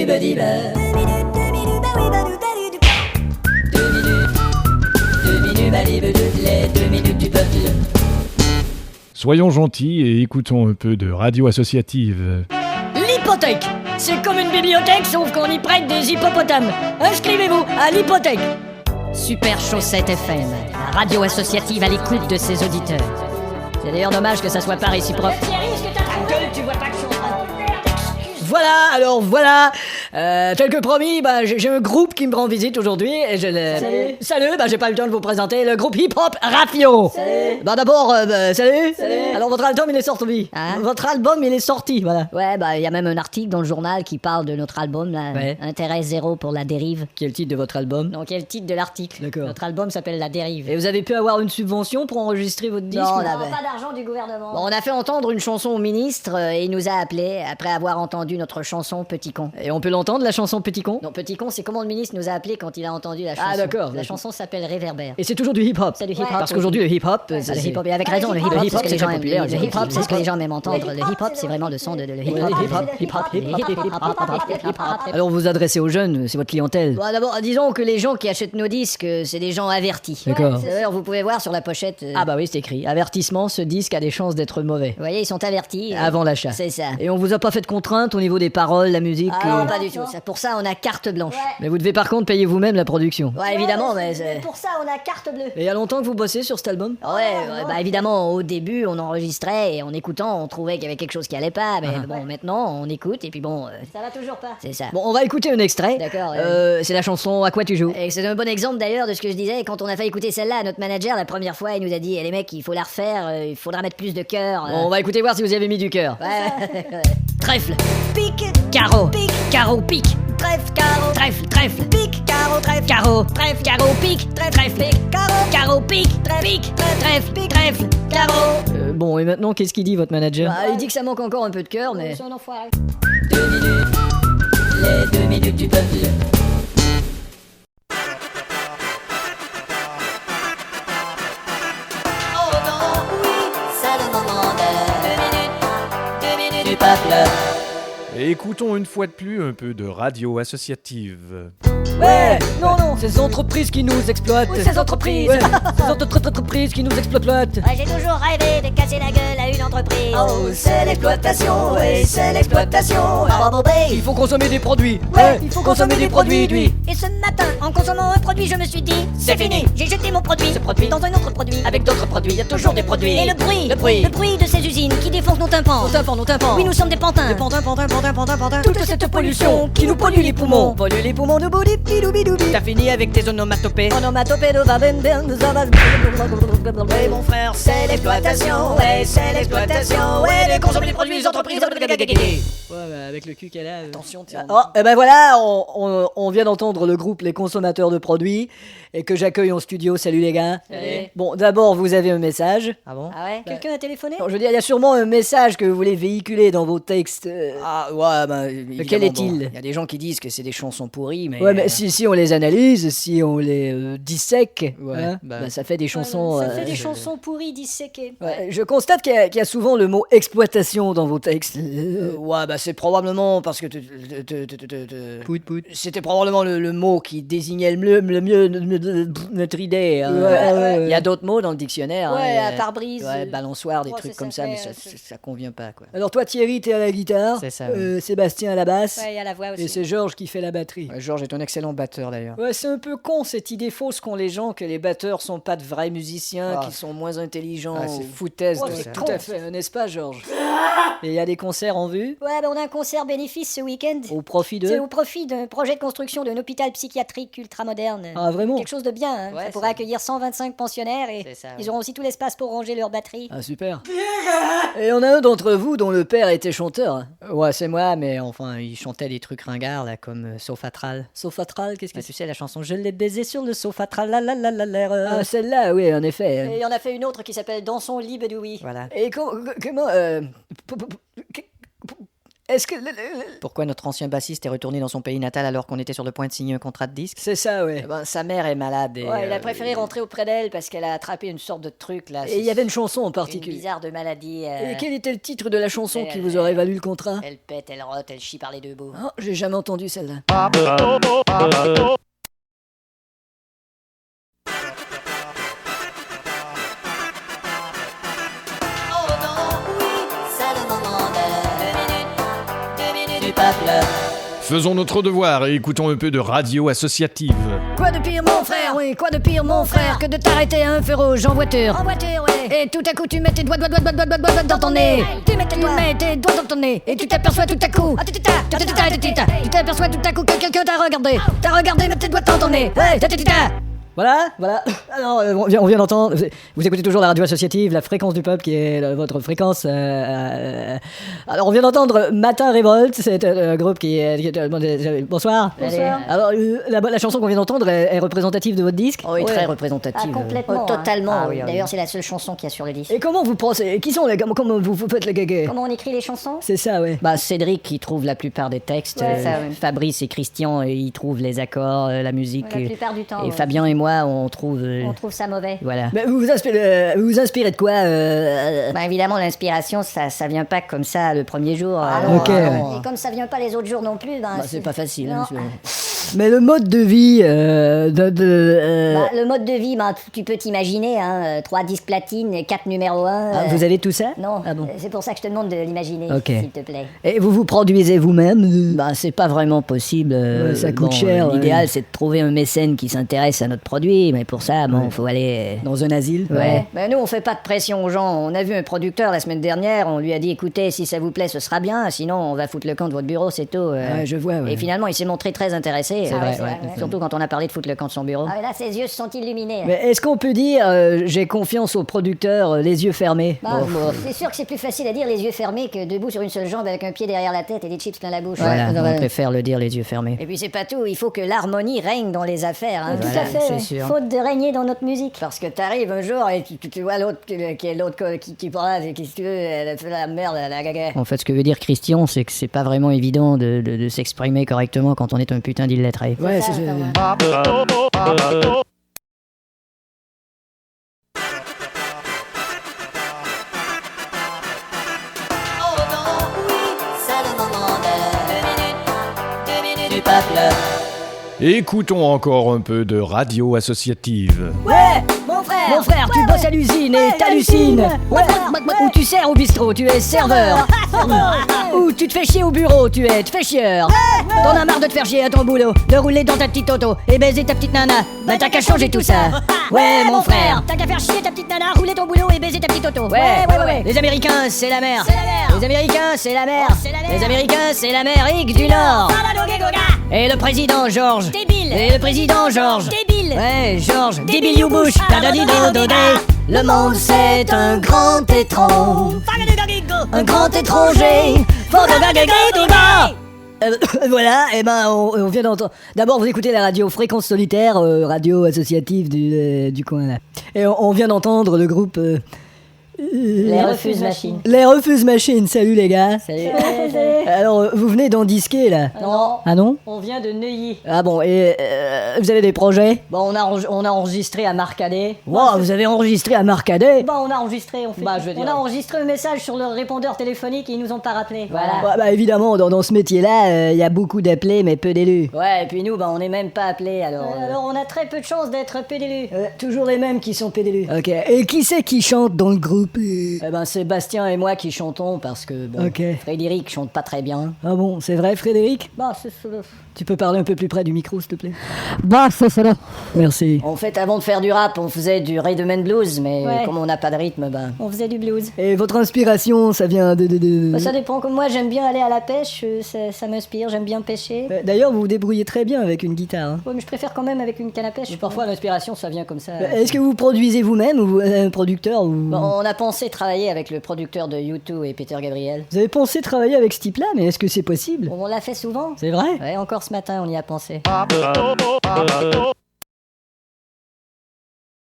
badi ba. 2 minutes du peuple. Soyons gentils et écoutons un peu de radio associative. L'hypothèque, c'est comme une bibliothèque sauf qu'on y prête des hippopotames. Inscrivez-vous à l'hypothèque. Super Chaussette FM, la radio associative à l'écoute de ses auditeurs. C'est d'ailleurs dommage que ça soit pas réciproque. Tu vois pas que je suis en train de... Voilà, tel que promis, j'ai un groupe qui me rend visite aujourd'hui et Salut, j'ai pas eu le temps de vous présenter le groupe hip-hop Rafio. Salut. D'abord, salut. Alors votre album il est sorti. Hein? Votre album il est sorti, voilà. Ouais, il y a même un article dans le journal qui parle de notre album, là. Ouais. Intérêt zéro pour la dérive. Quel est le titre de votre album? Non, quel est le titre de l'article? D'accord. Notre album s'appelle La Dérive. Et vous avez pu avoir une subvention pour enregistrer votre disque? Non, pas d'argent du gouvernement. Bon, on a fait entendre une chanson au ministre et il nous a appelés après avoir entendu notre chanson Petit Con. Et on peut l'entendre, la chanson Petit Con? Non, Petit Con, c'est comment le ministre nous a appelés quand il a entendu la chanson. Ah, d'accord. La chanson s'appelle Réverbère. Et c'est toujours du hip-hop? C'est du hip-hop. Parce qu'aujourd'hui, le hip-hop... c'est le hip-hop. Et avec raison, le hip-hop, c'est ce que les gens aiment. Le hip-hop, c'est ce que les gens aiment entendre. Le hip-hop, c'est vraiment le son de le hip-hop. Alors, vous vous adressez aux jeunes, c'est votre clientèle? Bon, d'abord, disons que les gens qui achètent nos disques, c'est des gens avertis. D'accord. D'ailleurs, vous pouvez voir sur la pochette... Ah oui, c'est écrit. Avertissement, ce disque a des chances d'être mauvais. Vous voyez, ils sont avertis. Avant l'achat. C'est ça. Et on vous a pas fait de contraintes au niveau des paroles, la musique? Non, pas du tout. Pour ça, on a carte blanche. Ouais. Mais vous devez par contre payer vous-même la production. Ouais, évidemment, mais pour ça, on a carte bleue. Et il y a longtemps que vous bossez sur cet album? Ouais, évidemment, au début, on enregistrait et en écoutant, on trouvait qu'il y avait quelque chose qui allait pas. Mais bon, maintenant, on écoute et puis bon... ça va toujours pas. C'est ça. Bon, on va écouter un extrait. D'accord. C'est la chanson À quoi tu joues. Et c'est un bon exemple d'ailleurs de ce que je disais. Quand on a fait écouter celle-là à notre manager la première fois, il nous a dit les mecs, il faut la refaire, il faudra mettre plus de cœur. Bon, on va écouter voir si vous y avez mis du cœur. Ouais. Trèfle. Pique. Carreau. Pique. Carreau. Pique. Trèfle. Carreau. Trèfle. Trèfle. Pique. Carreau. Trèfle. Carreau. Trèfle. Carreau. Pique. Trèfle. Pique. Carreau. Carreau. Pique. Pique. Trèfle. Pique. Trèfle. Carreau. Bon, et maintenant, qu'est-ce qu'il dit, votre manager? Il dit que ça manque encore un peu de cœur, mais... C'est un enfoiré. 2 minutes. Les 2 minutes du peuple. Oh non, oui, c'est le moment de 2 minutes du peuple. Et écoutons une fois de plus un peu de radio associative. Ouais, non, ces entreprises qui nous exploitent. Oui, ces entreprises. Ouais, ces entreprises qui nous exploitent. Ouais, j'ai toujours rêvé de casser la gueule à une entreprise. Oh, c'est l'exploitation, oui, c'est l'exploitation. Il faut consommer des produits. Ouais, il faut consommer des produits. Et ce matin, en consommant un produit, je me suis dit c'est fini. J'ai jeté mon produit, Ce produit dans un autre produit. avec d'autres produits, il y a toujours des produits. Et le bruit de ces usines qui défoncent nos tympans. Nos tympans. Oui, nous sommes des pantins. Toute cette pollution qui nous pollue les poumons. Pollue les poumons de boudi. T'as fini avec tes onomatopées. Onomatopée de va ben ben de ça va. Ouais, mon frère, c'est l'exploitation. Ouais, c'est l'exploitation. Ouais, les consommer les produits des entreprises. Ouais, avec le cul qu'elle a. Attention, tiens. Oh, et ben voilà, on vient d'entendre le groupe Les Consommateurs de Produits et que j'accueille en studio. Salut les gars. Salut. Bon, d'abord, vous avez un message. Ah bon? Ah ouais? Quelqu'un a téléphoné? Non, je veux dire, il y a sûrement un message que vous voulez véhiculer dans vos textes. Ah ouais, Lequel est-il? Il y a des gens qui disent que c'est des chansons pourries, mais... Ouais, mais si on les analyse, si on les dissèque, Ouais, hein, ça fait des chansons... Ça fait des chansons pourries disséquées. Ouais, je constate qu'il y a souvent le mot exploitation dans vos textes. Ouais, c'est probablement parce que... Pout. C'était probablement le mot qui désignait le mieux notre idée. Hein. Ouais. Il y a d'autres mots dans le dictionnaire. Ouais, hein, pare-brise. Ouais, balançoire, des Ouais, trucs c'est comme ça, ça, mais ouais, ça convient pas, quoi. Alors toi Thierry, t'es à la guitare, C'est ça, ouais. Sébastien à la basse, Ouais, il y a la voix aussi. et c'est Georges qui fait la batterie. Ouais, Georges est un excellent batteur, d'ailleurs. Ouais, c'est un peu con cette idée fausse qu'ont les gens que les batteurs sont pas de vrais musiciens, Ah. qu'ils sont moins intelligents. Ah, c'est ou- foutaise, Ouais, tout c'est ça. tout à fait, n'est-ce pas Georges? Et il y a des concerts en vue, Ouais, on a un concert bénéfice ce week-end. au profit C'est de... au profit d'un projet de construction d'un hôpital psychiatrique ultramoderne. Ah vraiment? Quelque chose de bien, hein. Ouais, Ça pourrait c'est- accueillir 125 pensionnaires et C'est ça, ouais. ils auront aussi tout l'espace pour ranger leurs batteries. Ah super. Et on a un d'entre vous dont le père était chanteur. Ouais, c'est moi, mais enfin, il chantait des trucs ringards, là, comme Sofatral. Sofatral, qu'est-ce que Tu sais, la chanson Je l'ai baisé sur le Sofatral, la la la la la. Ah celle-là, oui, en effet. Et il y en a fait une autre qui s'appelle Dansons libre de oui. Voilà. Et comment... Est-ce que... Pourquoi notre ancien bassiste est retourné dans son pays natal alors qu'on était sur le point de signer un contrat de disque? C'est ça, ouais. Sa mère est malade et... Ouais, il a préféré rentrer auprès d'elle parce qu'elle a attrapé une sorte de truc, là. Et il y avait une chanson en Une particulier. bizarre de maladie. Et quel était le titre de la chanson qui vous aurait valu le contrat? Elle pète, elle rote, elle chie par les deux bouts. Oh, j'ai jamais entendu celle-là. Faisons notre devoir et écoutons un peu de radio associative. Quoi de pire, mon frère? Oui, quoi de pire, mon frère, que de t'arrêter à un feu rouge en voiture? En voiture, ouais. Et tout à coup, tu mets tes doigts dans ton nez. Tu mets tes doigts dans ton nez. Et tu t'aperçois tout à coup. Tu t'aperçois tout à coup que quelqu'un t'a regardé. T'as regardé, mettre tes doigts dans ton nez. Ouais, Voilà. Alors, on vient d'entendre. Vous écoutez toujours la radio associative, la fréquence du peuple qui est votre fréquence. Alors, on vient d'entendre Matin Révolte, c'est un groupe qui est. Bonsoir. Alors, la chanson qu'on vient d'entendre est représentative de votre disque? Oui, Très représentative. Complètement. Totalement. Ah oui. D'ailleurs, c'est la seule chanson qu'il y a sur le disque. Et comment vous pensez? Qui sont les. Comment vous faites les gags? Comment on écrit les chansons? C'est ça, ouais. Cédric qui trouve la plupart des textes. Ouais, ça, ouais. Fabrice et Christian, ils trouvent les accords, la musique. La plupart du temps. Et ouais. Fabien et moi, on trouve. On trouve ça mauvais. Voilà. Mais vous vous inspirez de quoi Évidemment, l'inspiration, ça vient pas comme ça le premier jour. Ok, ouais. Et comme ça vient pas les autres jours non plus, C'est pas facile. Non. Hein, mais le mode de vie le mode de vie, tu peux t'imaginer, 3 disques platine, 4 numéros 1. vous avez tout ça? Non, Ah bon. c'est pour ça que je te demande de l'imaginer, Ok. s'il te plaît. Et vous vous produisez vous-même? C'est pas vraiment possible. Ça coûte cher, L'idéal, ouais. c'est de trouver un mécène qui s'intéresse à notre produit, mais pour ça, faut aller. Dans un asile? Ouais. Nous, on fait pas de pression aux gens. On a vu un producteur la semaine dernière, on lui a dit, écoutez, si ça vous plaît, ce sera bien, sinon on va foutre le camp de votre bureau, c'est tout. Ouais, je vois, ouais. Et finalement, il s'est montré très intéressé. C'est vrai, ouais. Surtout quand on a parlé de foutre le camp de son bureau. Là, ses yeux se sont illuminés. Mais est-ce qu'on peut dire j'ai confiance au producteur les yeux fermés? C'est sûr que c'est plus facile à dire les yeux fermés que debout sur une seule jambe avec un pied derrière la tête et des chips plein la bouche. Voilà, on préfère le dire les yeux fermés. Et puis c'est pas tout, il faut que l'harmonie règne dans les affaires. Tout à fait, c'est sûr. Faute de régner dans notre musique. Parce que t'arrives un jour et tu vois l'autre qui est l'autre qui parle et qui si tu veux, elle fait la merde, la gaga. En fait, ce que veut dire Christian, c'est que c'est pas vraiment évident de s'exprimer correctement quand on est un putain d'illettré. Ouais, c'est ça. Écoutons encore un peu de radio associative. Ouais, mon frère, tu bosses à l'usine et t'hallucines. Ouais, ou tu sers au bistrot, tu es serveur. Ou tu te fais chier au bureau, tu es te fais chieur. T'en as marre de te faire chier à ton boulot, de rouler dans ta petite auto et baiser ta petite nana. T'as qu'à changer tout ça. Ouais, mon frère. T'as qu'à faire chier ta petite nana, rouler ton boulot et baiser ta petite auto. Ouais. Les Américains, c'est la mer. Les Américains, c'est la mer. Les Américains, c'est l'Amérique du Nord. Et le président George. Débile. Et le président George. Débile. Ouais, George. Débile you Bush. Le monde, c'est un grand étrange. Un grand étranger. Voilà, et on vient d'entendre. D'abord, vous écoutez la radio Fréquence Solitaire, radio associative du coin là. Et on vient d'entendre le groupe. Les Refuse Machines. Les Refuse Machines, salut les gars. Salut. Alors, vous venez d'en disquer là? Non. Ah non? On vient de Neuilly. Ah bon, et vous avez des projets? Bon, on a enregistré à Marcadet. Wow, vous avez enregistré à Marcadet? On a enregistré, on a enregistré un message sur le répondeur téléphonique et ils nous ont pas rappelé. Voilà. Bah évidemment, dans ce métier-là, il y a beaucoup d'appelés mais peu d'élus. Ouais, et puis nous, on n'est même pas appelés alors. Alors on a très peu de chances d'être peu d'élus. Toujours les mêmes qui sont pédélus. Ok, et qui c'est qui chante dans le groupe? C'est Bastien et moi qui chantons parce que Ok. Frédéric chante pas très bien. Ah bon, c'est vrai Frédéric? C'est Tu peux parler un peu plus près du micro s'il te plaît? C'est cela. Merci. En fait, avant de faire du rap, on faisait du rhythm and blues, mais Ouais. comme on n'a pas de rythme, On faisait du blues. Et votre inspiration, ça vient de... Ça dépend, comme moi j'aime bien aller à la pêche, ça m'inspire, j'aime bien pêcher. D'ailleurs, vous vous débrouillez très bien avec une guitare. Hein. Ouais, mais je préfère quand même avec une canne à pêche. parfois l'inspiration, ça vient comme ça. Est-ce que vous produisez vous-même ou vous êtes un producteur ou... On a pensé travailler avec le producteur de U2 et Peter Gabriel. Vous avez pensé travailler avec ce type-là, mais est-ce que c'est possible? On l'a fait souvent. C'est vrai? Ouais, encore ce matin on y a pensé.